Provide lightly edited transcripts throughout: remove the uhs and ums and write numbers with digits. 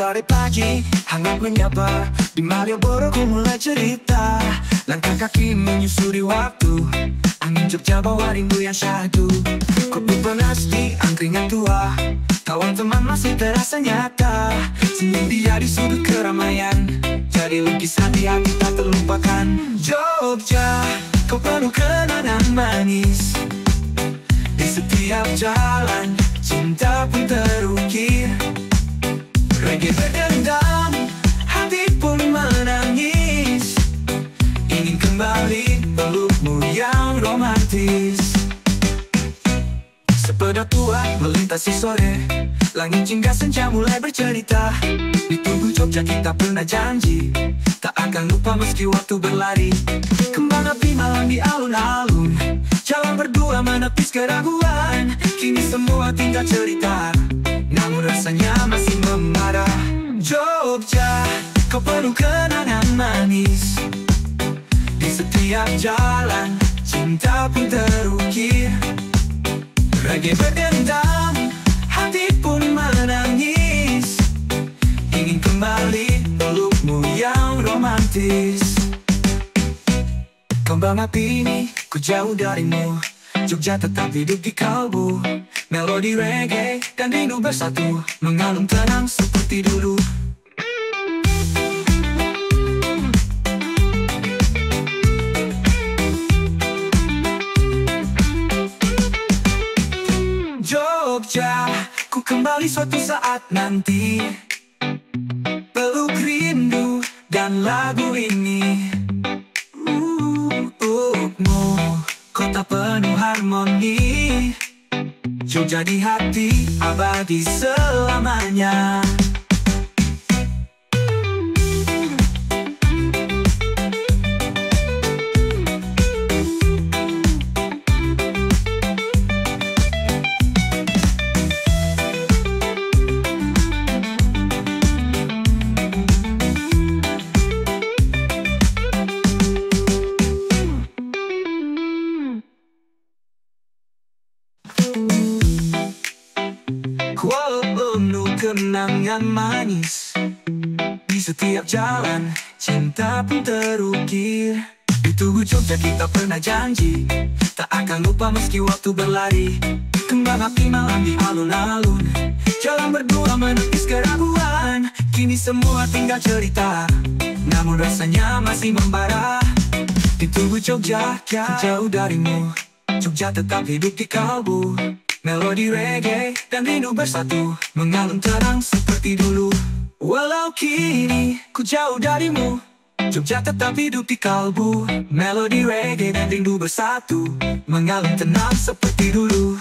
Sore pagi, hangat menyapa. Di Malioboro ku mulai cerita. Langkah kaki menyusuri waktu. Angin Jogja bawa rindu yang syahdu. Kopi panas di angkringan tua. Kawan teman masih terasa nyata. Senyum dia di sudut keramaian. Jadi lukisan di hati tak terlupakan. Jogja, kau penuh kenangan manis. Di setiap jalan, cinta pun terukir. Reggae berdendam, hati pun menangis. Ingin kembali pelukmu yang romantis. Sepeda tua melintasi sore. Langit hingga senja mulai bercerita. Di tubuh Jogja kita pernah janji tak akan lupa meski waktu berlari. Kembang api malam di alun-alun. Jalan berdua menepis keraguan. Kini semua tinggal cerita, namun rasanya masih membara. Jogja, kau penuh kenangan manis. Di setiap jalan, cinta pun terukir. Reggae berdendam, hati pun menangis. Ingin kembali pelukmu yang romantis. Kembang api ini ku jauh darimu. Jogja tetap hidup di kalbu. Melodi reggae dan rindu bersatu, mengalun tenang seperti dulu. Jogja, ku kembali suatu saat nanti. Peluk rindu dan lagu ini. Kota penuh harmoni. Jogja di hati, abadi selamanya. Penuh kenangan manis. Di setiap jalan, cinta pun terukir. Di tubuh Jogja kita pernah janji tak akan lupa meski waktu berlari. Kembang api malam di alun-alun. Jalan berdua menepis keraguan. Kini semua tinggal cerita, namun rasanya masih membara. Di tubuh Jogja, jauh darimu. Jogja tetap hidup di kalbu. Melodi reggae dan rindu bersatu, mengalun terang seperti dulu. Walau kini ku jauh darimu, Jogja tetap hidup di kalbu. Melodi reggae dan rindu bersatu, mengalun tenang seperti dulu.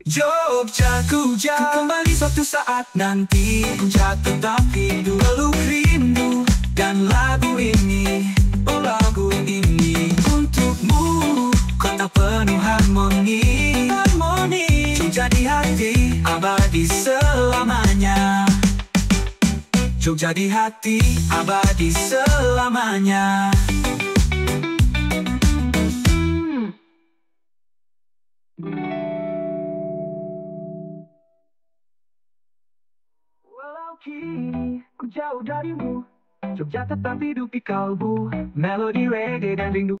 Jogja, ku kembali suatu saat nanti. Jogja tetap hidup. Peluk rindu dan lagu ini. Oh, lagu ini untukmu. Kota penuh harmoni. Jogja di hati, abadi selamanya. Jogja di hati, abadi selamanya. Walau kini ku jauh darimu, Jogja tetap hidup di kalbu. Melodi reggae dan rindu.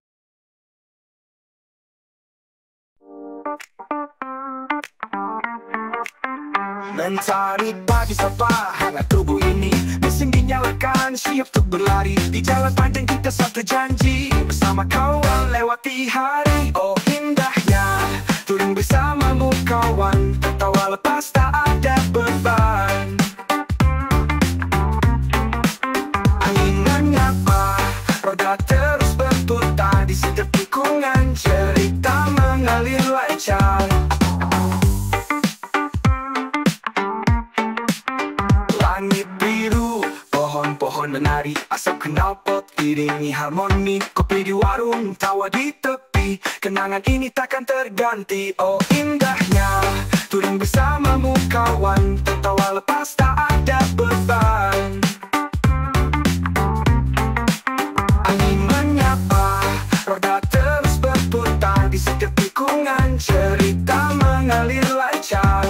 Mentari pagi sapa hangat tubuh ini. Mesin dinyalakan siap untuk berlari. Di jalan panjang kita satu janji, bersama kawan lewati hari. Oh indahnya touring bersamamu kawan. Tertawa lepas tak ada beban. Angin menyapa, roda terus berputar. Di setiap tikungan cerita mengalir lancar. Langit biru, pohon-pohon menari. Asap knalpot iringi harmoni. Kopi di warung, tawa di tepi. Kenangan ini takkan terganti. Oh indahnya touring bersamamu kawan. Tertawa lepas tak ada beban. Angin menyapa, roda terus berputar. Di setiap tikungan cerita mengalir lancar.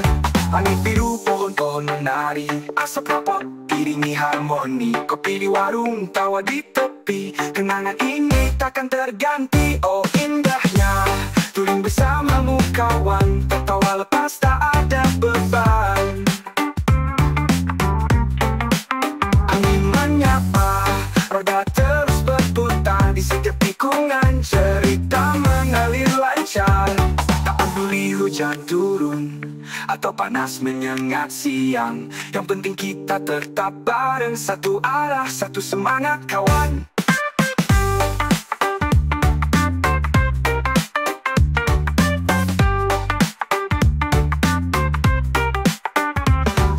Langit biru, pohon-pohon menari. Asap rapot iringi iringi harmoni. Kopi di warung, tawa di tepi, kenangan ini takkan terganti. Oh indahnya touring bersamamu kawan, tertawa lepas tak ada beban. Angin menyapa, roda terus berputar di setiap tikungan, cerita mengalir lancar. Tak peduli hujan turun atau panas menyengat siang, yang penting kita tetap bareng, satu arah, satu semangat kawan.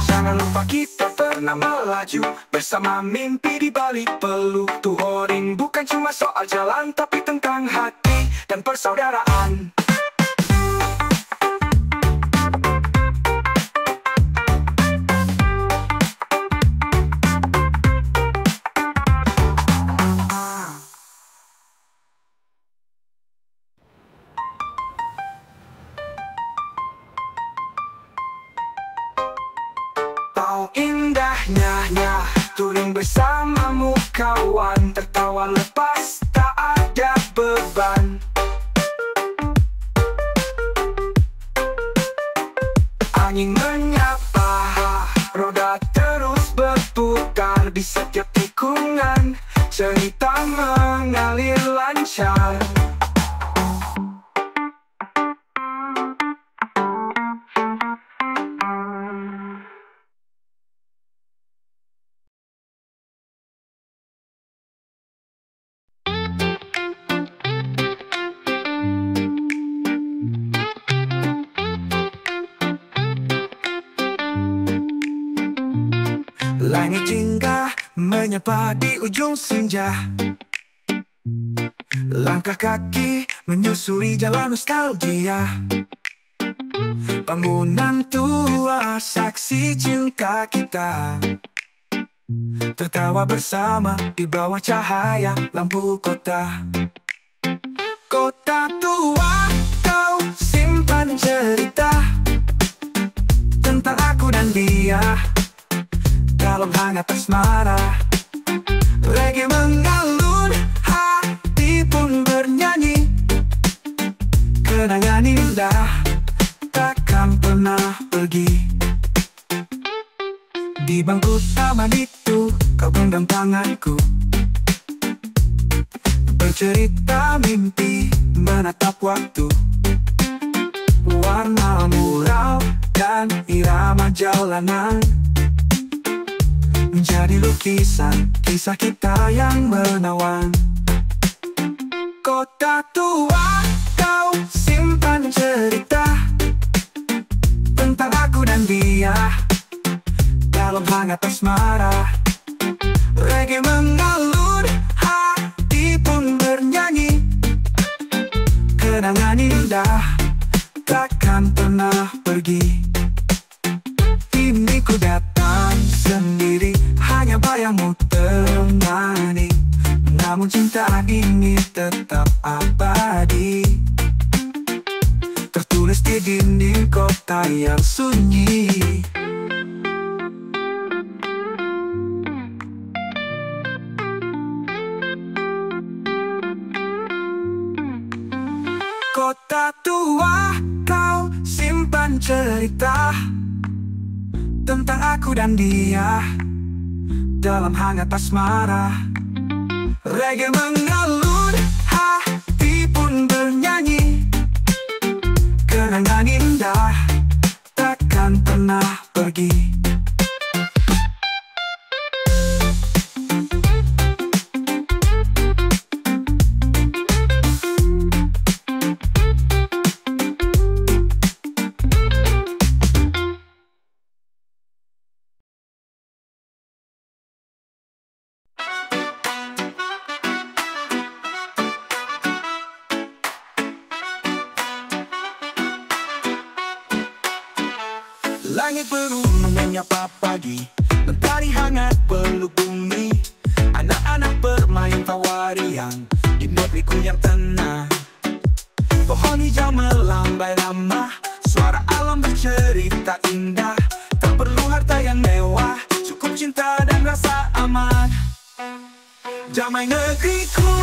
Jangan lupa kita pernah melaju bersama mimpi di balik peluk. Touring bukan cuma soal jalan, tapi tentang hati dan persaudaraan. Oh indahnya touring bersamamu kawan, tertawa lepas tak ada beban. Angin menyapa, roda terus berputar di setiap tikungan, cerita mengalir lancar. Langit jingga menyapa di ujung senja, langkah kaki menyusuri jalan nostalgia. Bangunan tua saksi cinta kita, tertawa bersama di bawah cahaya lampu kota. Kota tua, kau simpan cerita tentang aku dan dia dalam hangat asmara. Reggae mengalun, hati pun bernyanyi, kenangan indah takkan pernah pergi. Di bangku taman itu kau genggam tanganku, bercerita mimpi, menatap waktu. Warna mural dan irama jalanan menjadi lukisan kisah kita yang menawan. Kota tua, kau simpan cerita tentang aku dan dia dalam hangat asmara. Reggae mengalun, hati pun bernyanyi, kenangan indah takkan pernah pergi. Kini ku datang sendiri, hanya bayangmu temani, namun cinta ini tetap abadi, tertulis di dinding kota yang sunyi. Kota tua, kau simpan cerita tentang aku dan dia dalam hangat asmara. Reggae mengalun, hati pun bernyanyi, kenangan indah takkan pernah pergi. Langit biru menyapa pagi, mentari hangat peluk bumi. Anak-anak bermain tawarian di negeriku yang tenang. Pohon hijau melambai lama, suara alam bercerita indah. Tak perlu harta yang mewah, cukup cinta dan rasa Damai negeriku,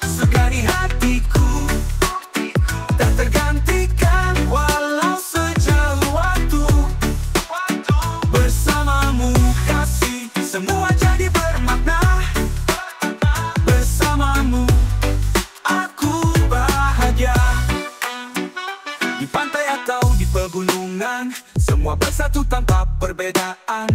surga di hatiku, tak tergantikan walau sejauh waktu. Bersamamu kasih, semua jadi bermakna. Bersamamu aku bahagia. Di pantai atau di pegunungan, semua bersatu tanpa perbedaan.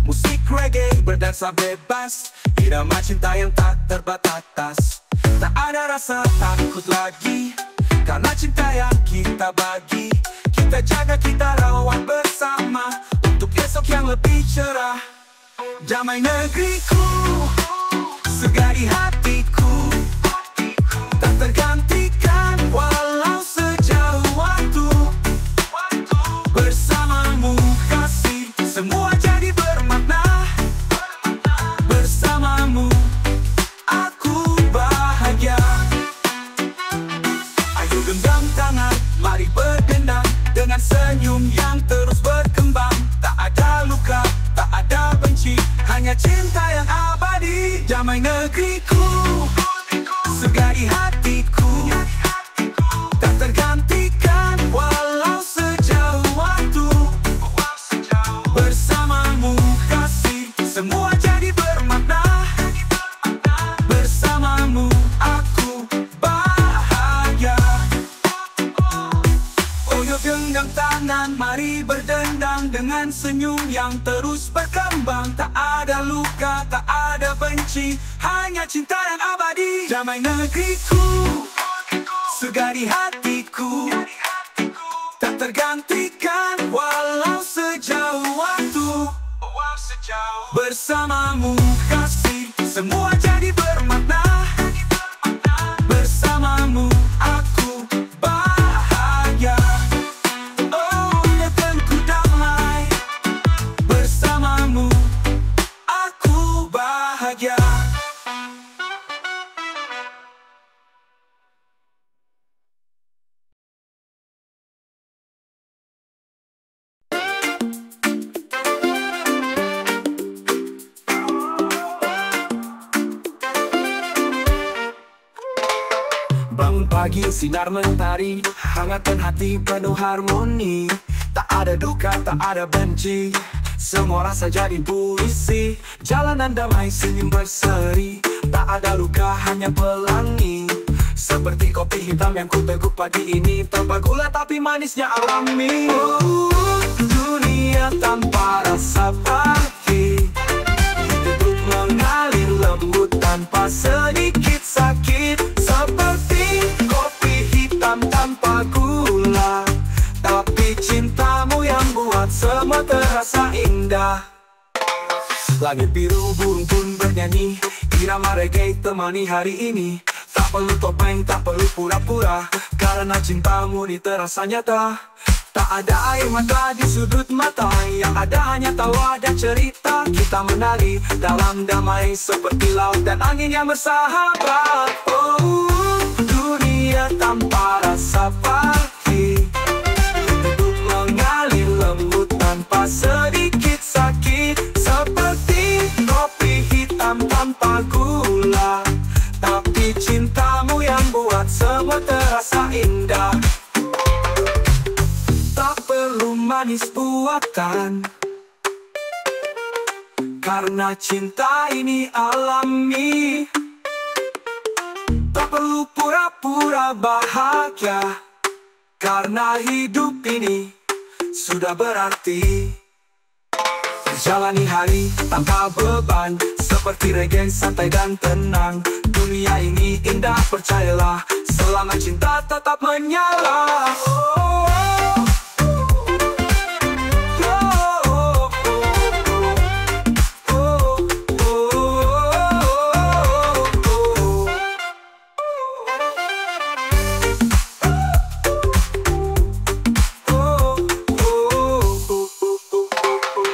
Musik reggae berdansa bebas, irama cinta yang tak terbatas. Tak ada rasa takut lagi, karena cinta yang kita bagi. Kita jaga, kita rawat bersama, untuk esok yang lebih cerah. Damai negeriku, surga di hatiku, tak tergantikan walau sejauh waktu. Bersamamu kasih, semua jadi bermakna. Bersamamu aku bahagia. Ayo genggam tangan, mari berdendang, dengan senyum yang terus berkembang. Tak ada luka, tak ada benci, hanya cinta yang abadi. Damai negeriku, surga di hatiku, tak tergantikan walau sejauh waktu. Bersamamu kasih, semua jadi bermakna. Bersamamu aku bahagia. Ayo genggam tangan, mari berdendang, dengan senyum yang terus berkembang. Tak ada luka, tak ada benci, hanya cinta yang abadi. Damai negeriku, surga di hatiku, tak tergantikan walau sejauh waktu. Bersamamu kasih, semua jadi bermakna. Bersamamu aku bahagia. Oh, negeriku damai, bersamamu aku bahagia. Bangun pagi, sinar mentari, hangatkan hati penuh harmoni. Tak ada duka, tak ada benci, semua rasa jadi puisi. Jalanan damai, senyum berseri, tak ada luka, hanya pelangi. Seperti kopi hitam yang ku teguk pagi ini, tanpa gula tapi manisnya alami. Oh, dunia tanpa rasa pahit, hidup mengalir lembut tanpa sedikit sakit. Seperti kopi hitam tanpa gula, tapi cintamu yang buat semua terasa indah. Langit biru, burung pun bernyanyi, irama reggae temani hari ini. Tak perlu topeng, tak perlu pura-pura, karena cintamu ini terasa nyata. Tak ada air mata di sudut mata, yang ada hanya tawa dan cerita. Kita menari dalam damai seperti laut dan angin yang bersahabat. Oh, dunia tanpa rasa pahit, hidup mengalir lembut tanpa sedikit sakit. Seperti kopi hitam tanpa gula, tapi cintamu yang buat semua terasa indah. Tak perlu manis buatan, karena cinta ini alami. Tak perlu pura-pura bahagia, karena hidup ini sudah berarti. Jalani hari tanpa beban, seperti reggae santai dan tenang. Dunia ini indah, percayalah, selama cinta tetap menyala.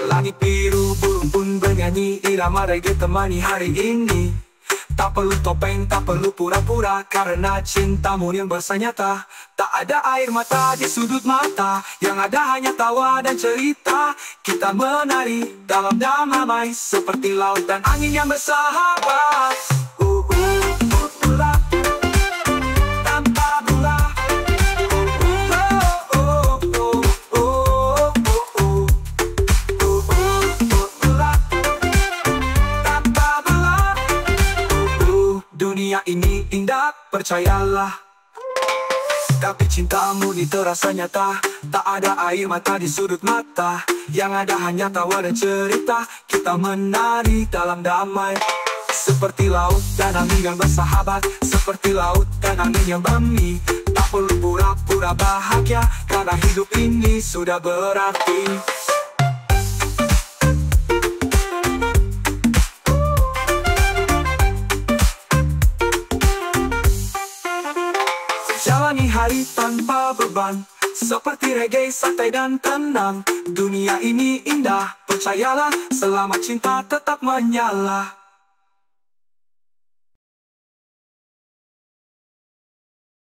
Langit biru, burung pun bernyanyi, irama reggae temani hari ini. Tak perlu topeng, tak perlu pura-pura, karena cintamu yang bersanyata. Tak ada air mata di sudut mata, yang ada hanya tawa dan cerita. Kita menari dalam damai seperti laut dan angin yang bersahabat. Dunia ini indah, percayalah. Tapi cintamu ini terasa nyata, tak ada air mata di sudut mata. Yang ada hanya tawa dan cerita, kita menari dalam damai. Seperti laut dan angin yang bersahabat, seperti laut dan angin yang bermi. Tak perlu pura-pura bahagia, karena hidup ini sudah berarti. Jalani hari tanpa beban, seperti reggae santai dan tenang. Dunia ini indah, percayalah, selama cinta tetap menyala.